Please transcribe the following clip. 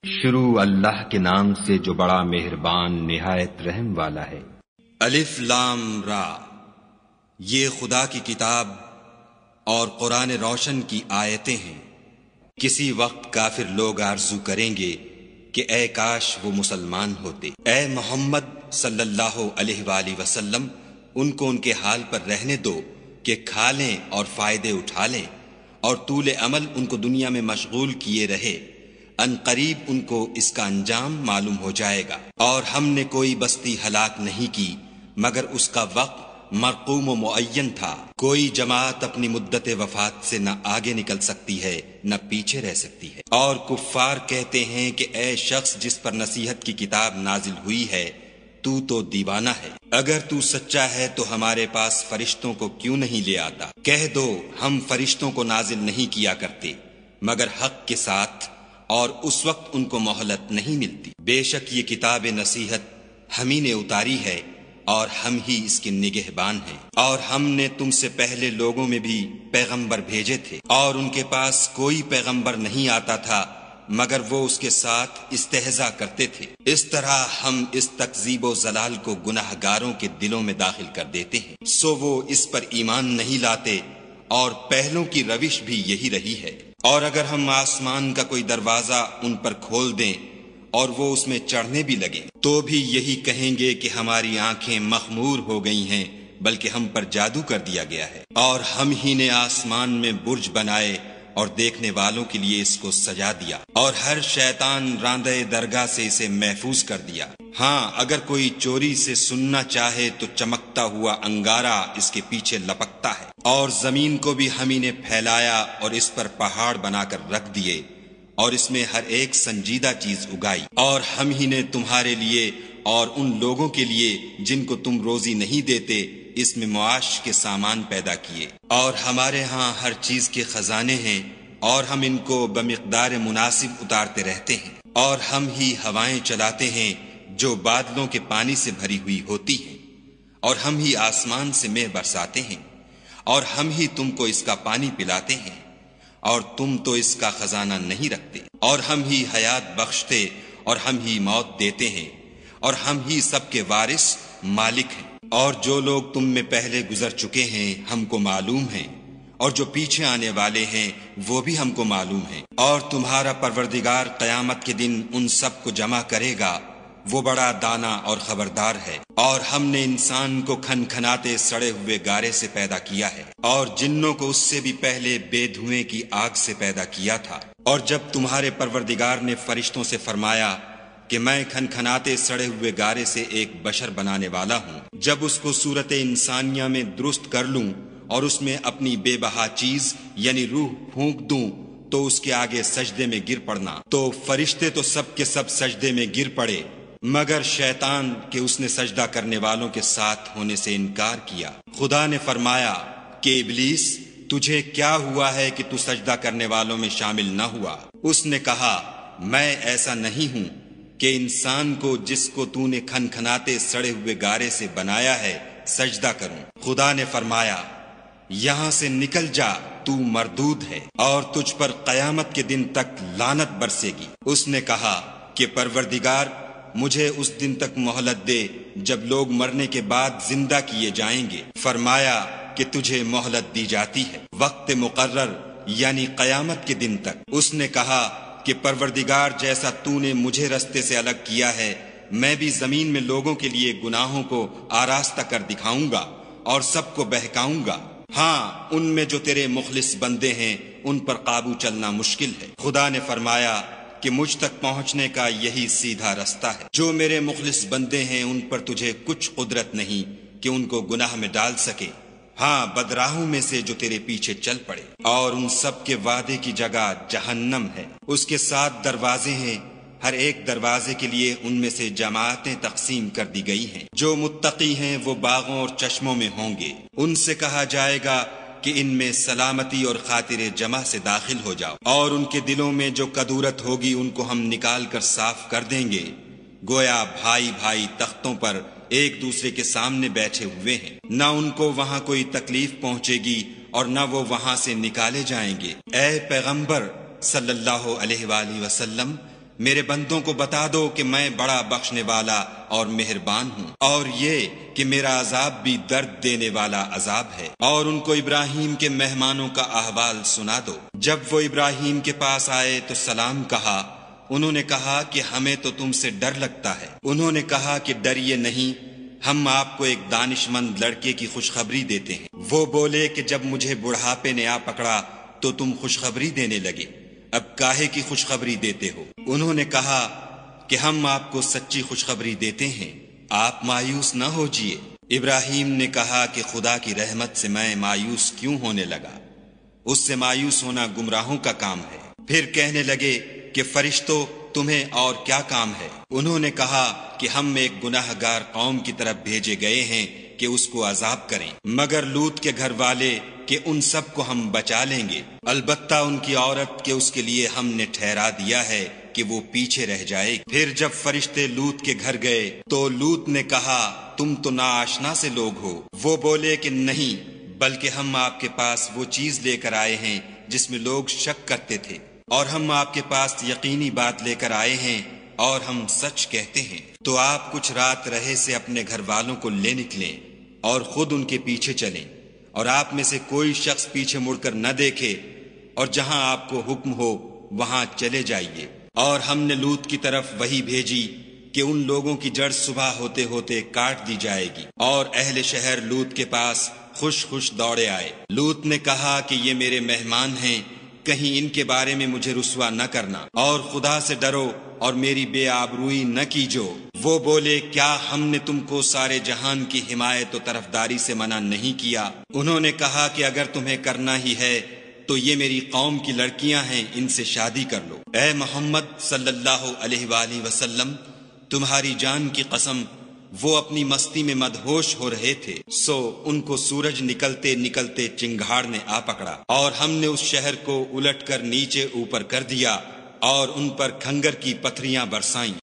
شروع اللہ کے نام سے جو بڑا مہربان نہایت رحم والا ہے۔ الف لام را، یہ خدا کی کتاب اور قرآن روشن کی آیتیں ہیں۔ کسی وقت کافر لوگ آرزو کریں گے کہ اے کاش وہ مسلمان ہوتے۔ اے محمد صلی اللہ علیہ وآلہ وسلم، ان کو ان کے حال پر رہنے دو کہ کھا لیں اور فائدے اٹھا لیں، اور طول عمل ان کو دنیا میں مشغول کیے رہے۔ ان قریب ان کو اس کا انجام معلوم ہو جائے گا۔ اور ہم نے کوئی بستی ہلاک نہیں کی مگر اس کا وقت مرقوم و معین تھا۔ کوئی جماعت اپنی مدت وفات سے نہ آگے نکل سکتی ہے نہ پیچھے رہ سکتی ہے۔ اور کفار کہتے ہیں کہ اے شخص جس پر نصیحت کی کتاب نازل ہوئی ہے، تو دیوانہ ہے۔ اگر تو سچا ہے تو ہمارے پاس فرشتوں کو کیوں نہیں لے آتا؟ کہہ دو ہم فرشتوں کو نازل نہیں کیا کرتے مگر حق کے ساتھ، اور اس وقت ان کو مہلت نہیں ملتی۔ بے شک یہ کتاب نصیحت ہم ہی نے اتاری ہے اور ہم ہی اس کے نگہبان ہیں۔ اور ہم نے تم سے پہلے لوگوں میں بھی پیغمبر بھیجے تھے، اور ان کے پاس کوئی پیغمبر نہیں آتا تھا مگر وہ اس کے ساتھ استہزاء کرتے تھے۔ اس طرح ہم اس تکذیب و ضلال کو گناہ گاروں کے دلوں میں داخل کر دیتے ہیں، سو وہ اس پر ایمان نہیں لاتے، اور پہلوں کی روش بھی یہی رہی ہے۔ اور اگر ہم آسمان کا کوئی دروازہ ان پر کھول دیں اور وہ اس میں چڑھنے بھی لگیں تو بھی یہی کہیں گے کہ ہماری آنکھیں مخمور ہو گئی ہیں، بلکہ ہم پر جادو کر دیا گیا ہے۔ اور ہم ہی نے آسمان میں برج بنائے اور دیکھنے والوں کے لیے اس کو سجا دیا، اور ہر شیطان راندہ درگاہ سے اسے محفوظ کر دیا۔ ہاں اگر کوئی چوری سے سننا چاہے تو چمکتا ہوا انگارہ اس کے پیچھے لپکتا ہے۔ اور زمین کو بھی ہم ہی نے پھیلایا اور اس پر پہاڑ بنا کر رکھ دیے، اور اس میں ہر ایک سنجیدہ چیز اگائی۔ اور ہم ہی نے تمہارے لیے اور ان لوگوں کے لیے جن کو تم روزی نہیں دیتے اس میں معاش کے سامان پیدا کیے۔ اور ہمارے ہاں ہر چیز کے خزانے ہیں، اور ہم ان کو بمقدار مناسب اتارتے رہتے ہیں۔ اور ہم ہی ہوائیں چلاتے ہیں جو بادلوں کے پانی سے بھری ہوئی ہوتی ہیں، اور ہم ہی آسمان سے مے برساتے ہیں، اور ہم ہی تم کو اس کا پانی پلاتے ہیں، اور تم تو اس کا خزانہ نہیں رکھتے۔ اور ہم ہی حیات بخشتے اور ہم ہی موت دیتے ہیں، اور ہم ہی سب کے وارث مالک ہیں۔ اور جو لوگ تم میں پہلے گزر چکے ہیں ہم کو معلوم ہیں، اور جو پیچھے آنے والے ہیں وہ بھی ہم کو معلوم ہیں۔ اور تمہارا پروردگار قیامت کے دن ان سب کو جمع کرے گا، وہ بڑا دانا اور خبردار ہے۔ اور ہم نے انسان کو کھن کھناتے سڑے ہوئے گارے سے پیدا کیا ہے، اور جنوں کو اس سے بھی پہلے بے دھوئیں کی آگ سے پیدا کیا تھا۔ اور جب تمہارے پروردگار نے فرشتوں سے فرمایا کہ میں کھن کھناتے سڑے ہوئے گارے سے ایک بشر بنانے والا ہوں، جب اس کو صورت انسانیہ میں درست کر لوں اور اس میں اپنی بے بہا چیز یعنی روح پھونک دوں تو اس کے آگے سجدے میں گر پڑنا، تو فرشتے تو سب کے سب سجدے میں گر پڑے مگر شیطان کہ اس نے سجدہ کرنے والوں کے ساتھ ہونے سے انکار کیا۔ خدا نے فرمایا کہ ابلیس تجھے کیا ہوا ہے کہ تو سجدہ کرنے والوں میں شامل نہ ہوا؟ اس نے کہا میں ایسا نہیں ہوں کہ انسان کو جس کو تو نے کھن کھناتے سڑے ہوئے گارے سے بنایا ہے سجدہ کروں۔ خدا نے فرمایا یہاں سے نکل جا، تو مردود ہے، اور تجھ پر قیامت کے دن تک لعنت برسے گی۔ اس نے کہا کہ پروردگار مجھے اس دن تک مہلت دے جب لوگ مرنے کے بعد زندہ کیے جائیں گے۔ فرمایا کہ تجھے مہلت دی جاتی ہے وقت مقرر یعنی قیامت کے دن تک۔ اس نے کہا کہ پروردگار جیسا تو نے مجھے رستے سے الگ کیا ہے میں بھی زمین میں لوگوں کے لیے گناہوں کو آراستہ کر دکھاؤں گا اور سب کو بہکاؤں گا۔ ہاں ان میں جو تیرے مخلص بندے ہیں ان پر قابو چلنا مشکل ہے۔ خدا نے فرمایا کہ مجھ تک پہنچنے کا یہی سیدھا رستہ ہے۔ جو میرے مخلص بندے ہیں ان پر تجھے کچھ قدرت نہیں کہ ان کو گناہ میں ڈال سکے، ہاں بدراہوں میں سے جو تیرے پیچھے چل پڑے۔ اور ان سب کے وعدے کی جگہ جہنم ہے، اس کے 7 دروازے ہیں، ہر ایک دروازے کے لیے ان میں سے جماعتیں تقسیم کر دی گئی ہیں۔ جو متقی ہیں وہ باغوں اور چشموں میں ہوں گے، ان سے کہا جائے گا کہ ان میں سلامتی اور خاطر جمع سے داخل ہو جاؤ، اور ان کے دلوں میں جو کدورت ہوگی ان کو ہم نکال کر صاف کر دیں گے، گویا بھائی بھائی تختوں پر ایک دوسرے کے سامنے بیٹھے ہوئے ہیں، نہ ان کو وہاں کوئی تکلیف پہنچے گی اور نہ وہ وہاں سے نکالے جائیں گے۔ اے پیغمبر صلی اللہ علیہ وآلہ وسلم، میرے بندوں کو بتا دو کہ میں بڑا بخشنے والا اور مہربان ہوں، اور یہ کہ میرا عذاب بھی درد دینے والا عذاب ہے۔ اور ان کو ابراہیم کے مہمانوں کا احوال سنا دو۔ جب وہ ابراہیم کے پاس آئے تو سلام کہا۔ انہوں نے کہا کہ ہمیں تو تم سے ڈر لگتا ہے۔ انہوں نے کہا کہ ڈریے نہیں، ہم آپ کو ایک دانش مند لڑکے کی خوشخبری دیتے ہیں۔ وہ بولے کہ جب مجھے بڑھاپے نے آ پکڑا تو تم خوشخبری دینے لگے، اب کاہے کی خوشخبری دیتے ہو؟ انہوں نے کہا کہ ہم آپ کو سچی خوشخبری دیتے ہیں، آپ مایوس نہ ہوجیے۔ ابراہیم نے کہا کہ خدا کی رحمت سے میں مایوس کیوں ہونے لگا؟ اس سے مایوس ہونا گمراہوں کا کام ہے۔ پھر کہنے لگے کہ فرشتوں تمہیں اور کیا کام ہے؟ انہوں نے کہا کہ ہم ایک گناہ گار قوم کی طرف بھیجے گئے ہیں کہ اس کو عذاب کریں، مگر لوط کے گھر والے کہ ان سب کو ہم بچا لیں گے، البتہ ان کی عورت کہ اس کے لیے ہم نے ٹھہرا دیا ہے کہ وہ پیچھے رہ جائے گی۔ پھر جب فرشتے لوط کے گھر گئے تو لوط نے کہا تم تو ناآشنا سے لوگ ہو۔ وہ بولے کہ نہیں، بلکہ ہم آپ کے پاس وہ چیز لے کر آئے ہیں جس میں لوگ شک کرتے تھے، اور ہم آپ کے پاس یقینی بات لے کر آئے ہیں اور ہم سچ کہتے ہیں۔ تو آپ کچھ رات رہے سے اپنے گھر والوں کو لے نکلیں اور خود ان کے پیچھے چلیں، اور آپ میں سے کوئی شخص پیچھے مڑ کر نہ دیکھے، اور جہاں آپ کو حکم ہو وہاں چلے جائیے۔ اور ہم نے لوط کی طرف وحی بھیجی کہ ان لوگوں کی جڑ صبح ہوتے ہوتے کاٹ دی جائے گی، اور اہل شہر لوط کے پاس خوش خوش دوڑے آئے۔ لوط نے کہا کہ یہ میرے مہمان ہیں، کہیں ان کے بارے میں مجھے رسوا نہ کرنا، اور خدا سے ڈرو اور میری بے آبروئی نہ کیجو۔ وہ بولے کیا ہم نے تم کو سارے جہان کی حمایت و طرفداری سے منع نہیں کیا؟ انہوں نے کہا کہ اگر تمہیں کرنا ہی ہے تو یہ میری قوم کی لڑکیاں ہیں، ان سے شادی کر لو۔ اے محمد صلی اللہ علیہ وآلہ وسلم، تمہاری جان کی قسم وہ اپنی مستی میں مدہوش ہو رہے تھے، سو ان کو سورج نکلتے نکلتے چنگھاڑ نے آ پکڑا، اور ہم نے اس شہر کو الٹ کر نیچے اوپر کر دیا اور ان پر کھنگر کی پتھریاں برسائیں۔